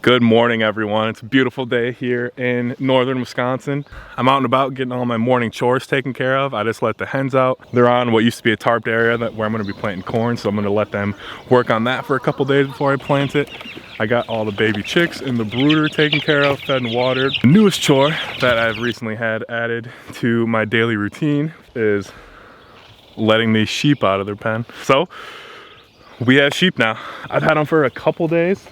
Good morning, everyone. It's a beautiful day here in northern Wisconsin. I'm out and about getting all my morning chores taken care of. I just let the hens out. They're on what used to be a tarped area where I'm going to be planting corn, so I'm going to let them work on that for a couple days before I plant it. I got all the baby chicks and the brooder taken care of, fed and watered. The newest chore that I've recently had added to my daily routine is letting these sheep out of their pen. So we have sheep now. I've had them for a couple days.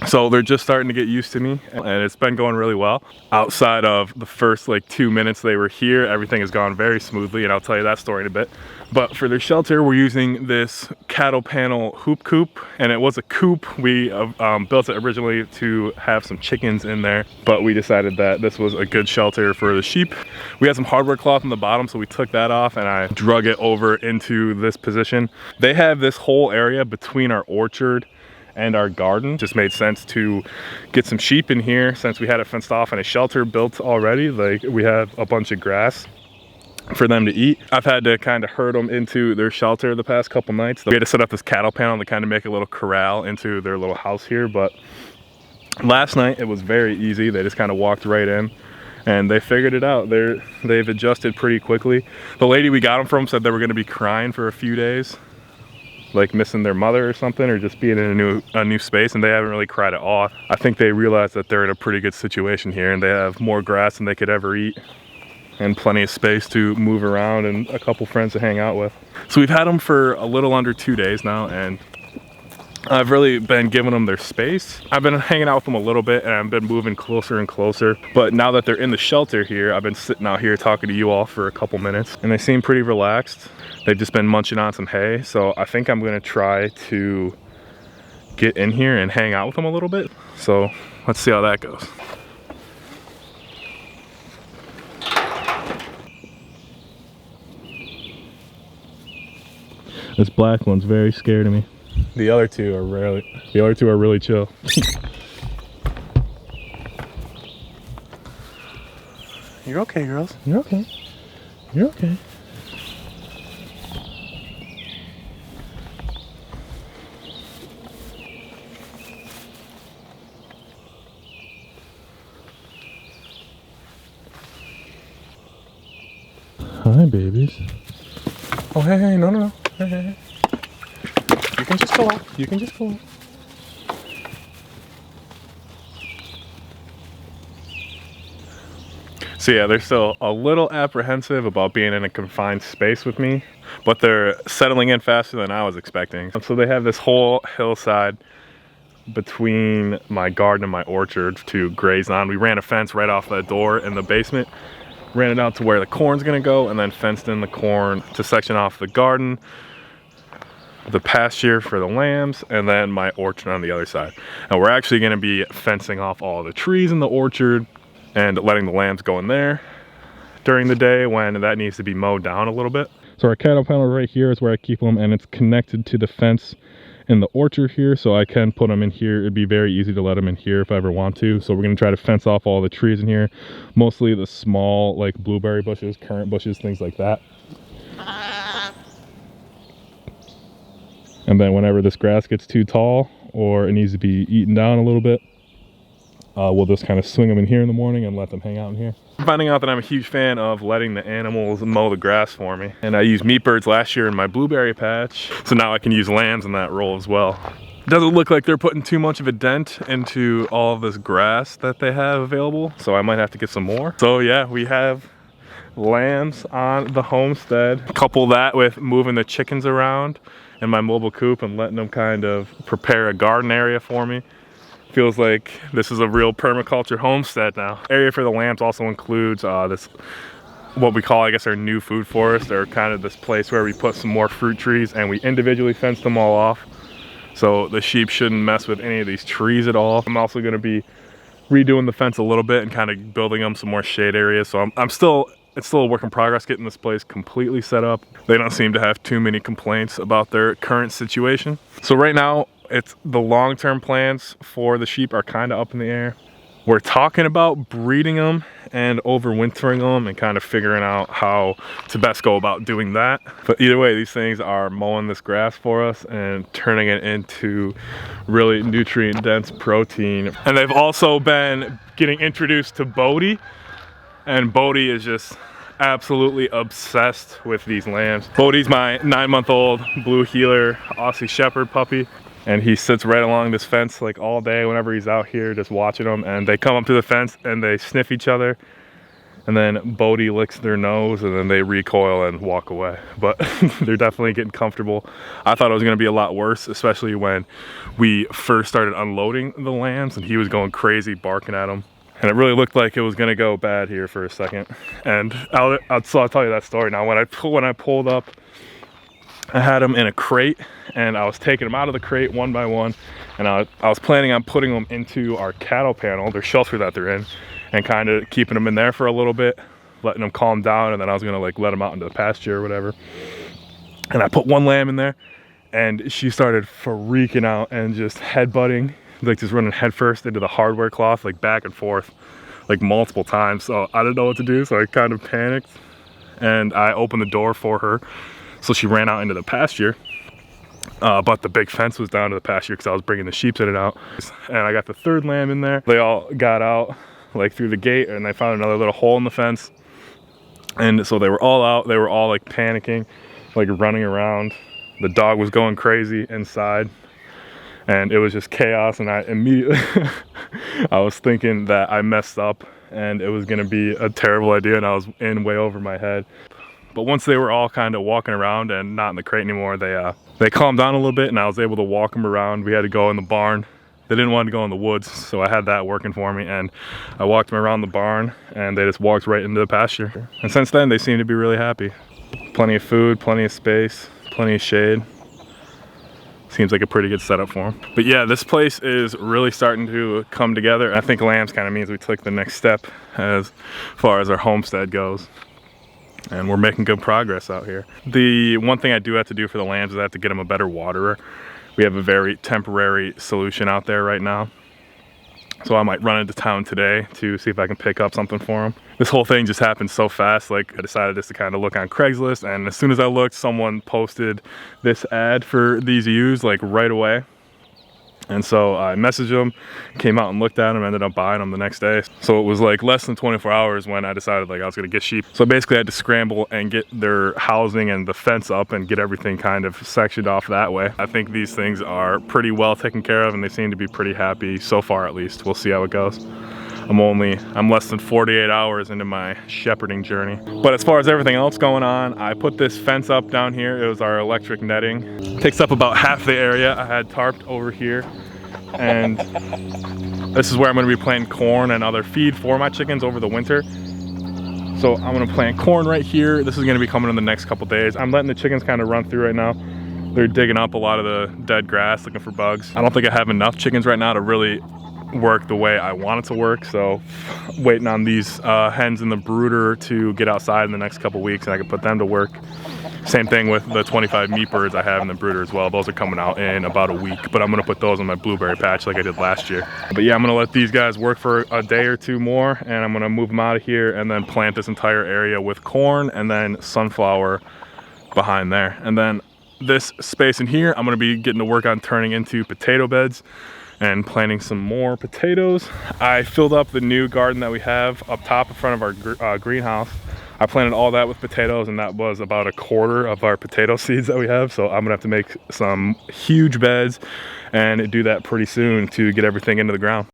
So they're just starting to get used to me, and it's been going really well. Outside of the first 2 minutes they were here, everything has gone very smoothly, and I'll tell you that story in a bit. But for their shelter, we're using this cattle panel hoop coop, and it was a coop. We built it originally to have some chickens in there, but we decided that this was a good shelter for the sheep. We had some hardware cloth on the bottom, so we took that off and I drug it over into this position. They have this whole area between our orchard and our garden. Just made sense to get some sheep in here since we had it fenced off and a shelter built already. We have a bunch of grass for them to eat. I've had to kind of herd them into their shelter the past couple nights. We had to set up this cattle panel to kind of make a little corral into their little house here, but last night it was very easy. They just kind of walked right in and they figured it out. They've adjusted pretty quickly. The lady we got them from said they were going to be crying for a few days, like missing their mother or something, or just being in a new space, and they haven't really cried at all. I think they realize that they're in a pretty good situation here and they have more grass than they could ever eat and plenty of space to move around and a couple friends to hang out with. So we've had them for a little under 2 days now, and I've really been giving them their space. I've been hanging out with them a little bit and I've been moving closer and closer. But now that they're in the shelter here, I've been sitting out here talking to you all for a couple minutes and they seem pretty relaxed. They've just been munching on some hay. So I think I'm gonna try to get in here and hang out with them a little bit. So let's see how that goes. This black one's very scared of me. The other two are really chill. You're okay, girls. You're okay. You're okay. Hi, babies. Oh, hey, no. Hey. You can just go off. You can just go off. So yeah, they're still a little apprehensive about being in a confined space with me, but they're settling in faster than I was expecting. So they have this whole hillside between my garden and my orchard to graze on. We ran a fence right off the door in the basement, ran it out to where the corn's gonna go, and then fenced in the corn to section off the garden, the pasture for the lambs, and then my orchard on the other side. And we're actually going to be fencing off all the trees in the orchard and letting the lambs go in there during the day when that needs to be mowed down a little bit. So our cattle panel right here is where I keep them, and it's connected to the fence in the orchard here, so I can put them in here. It'd be very easy to let them in here if I ever want to. So we're going to try to fence off all the trees in here, mostly the small blueberry bushes, currant bushes, things like that. And then whenever this grass gets too tall or it needs to be eaten down a little bit, we'll just kind of swing them in here in the morning and let them hang out in here. I'm finding out that I'm a huge fan of letting the animals mow the grass for me. And I used meat birds last year in my blueberry patch, so now I can use lambs in that role as well. It doesn't look like they're putting too much of a dent into all of this grass that they have available, so I might have to get some more. So yeah, we have lambs on the homestead. Couple that with moving the chickens around in my mobile coop and letting them kind of prepare a garden area for me. Feels like this is a real permaculture homestead now. Area for the lambs also includes this, what we call, I guess, our new food forest, or kind of this place where we put some more fruit trees and we individually fenced them all off. So the sheep shouldn't mess with any of these trees at all. I'm also gonna be redoing the fence a little bit and kind of building them some more shade areas. So it's still a work in progress getting this place completely set up. They don't seem to have too many complaints about their current situation. So right now, it's the long-term plans for the sheep are kind of up in the air. We're talking about breeding them and overwintering them and kind of figuring out how to best go about doing that. But either way, these things are mowing this grass for us and turning it into really nutrient dense protein. And they've also been getting introduced to Bodie, and Bodie is just absolutely obsessed with these lambs. Bodie's my 9-month-old blue heeler Aussie Shepherd puppy. And he sits right along this fence like all day whenever he's out here just watching them. And they come up to the fence and they sniff each other. And then Bodie licks their nose and then they recoil and walk away. But they're definitely getting comfortable. I thought it was gonna be a lot worse, especially when we first started unloading the lambs and he was going crazy barking at them. And it really looked like it was gonna go bad here for a second. And I'll tell you that story now. When I pulled up, I had them in a crate and I was taking them out of the crate one by one, and I was planning on putting them into our cattle panel, their shelter that they're in, and kind of keeping them in there for a little bit, letting them calm down, and then I was gonna like let them out into the pasture or whatever. And I put one lamb in there and she started freaking out and just headbutting, like just running headfirst into the hardware cloth, like back and forth, like multiple times. So I didn't know what to do, so I kind of panicked and I opened the door for her. So she ran out into the pasture, but the big fence was down to the pasture because I was bringing the sheep in and out. And I got the third lamb in there. They all got out like through the gate and they found another little hole in the fence. And so they were all out. They were all like panicking, like running around. The dog was going crazy inside and it was just chaos. And I immediately, I was thinking that I messed up and it was gonna be a terrible idea and I was in way over my head. But once they were all kind of walking around and not in the crate anymore, they calmed down a little bit and I was able to walk them around. We had to go in the barn. They didn't want to go in the woods, so I had that working for me, and I walked them around the barn and they just walked right into the pasture. And since then, they seem to be really happy. Plenty of food, plenty of space, plenty of shade. Seems like a pretty good setup for them. But yeah, this place is really starting to come together. I think lambs kind of means we took the next step as far as our homestead goes. And we're making good progress out here. The one thing I do have to do for the lambs is I have to get them a better waterer. We have a very temporary solution out there right now. So I might run into town today to see if I can pick up something for them. This whole thing just happened so fast. Like I decided just to kind of look on Craigslist, and as soon as I looked, someone posted this ad for these ewes like right away. And so I messaged them, came out and looked at them, ended up buying them the next day. So it was like less than 24 hours when I decided like I was gonna get sheep. So basically I had to scramble and get their housing and the fence up and get everything kind of sectioned off that way. I think these things are pretty well taken care of and they seem to be pretty happy so far at least. We'll see how it goes. I'm less than 48 hours into my shepherding journey. But as far as everything else going on, I put this fence up down here. It was our electric netting. It takes up about half the area. I had tarped over here. And this is where I'm gonna be planting corn and other feed for my chickens over the winter. So I'm gonna plant corn right here. This is gonna be coming in the next couple days. I'm letting the chickens kind of run through right now. They're digging up a lot of the dead grass, looking for bugs. I don't think I have enough chickens right now to really work the way I want it to work, so waiting on these hens in the brooder to get outside in the next couple weeks and I can put them to work. Same thing with the 25 meat birds I have in the brooder as well. Those are coming out in about a week, but I'm gonna put those on my blueberry patch like I did last year. But yeah, I'm gonna let these guys work for a day or two more and I'm gonna move them out of here and then plant this entire area with corn and then sunflower behind there. And then this space in here, I'm gonna be getting to work on turning into potato beds and planting some more potatoes. I filled up the new garden that we have up top in front of our greenhouse. I planted all that with potatoes and that was about a quarter of our potato seeds that we have. So I'm gonna have to make some huge beds and do that pretty soon to get everything into the ground.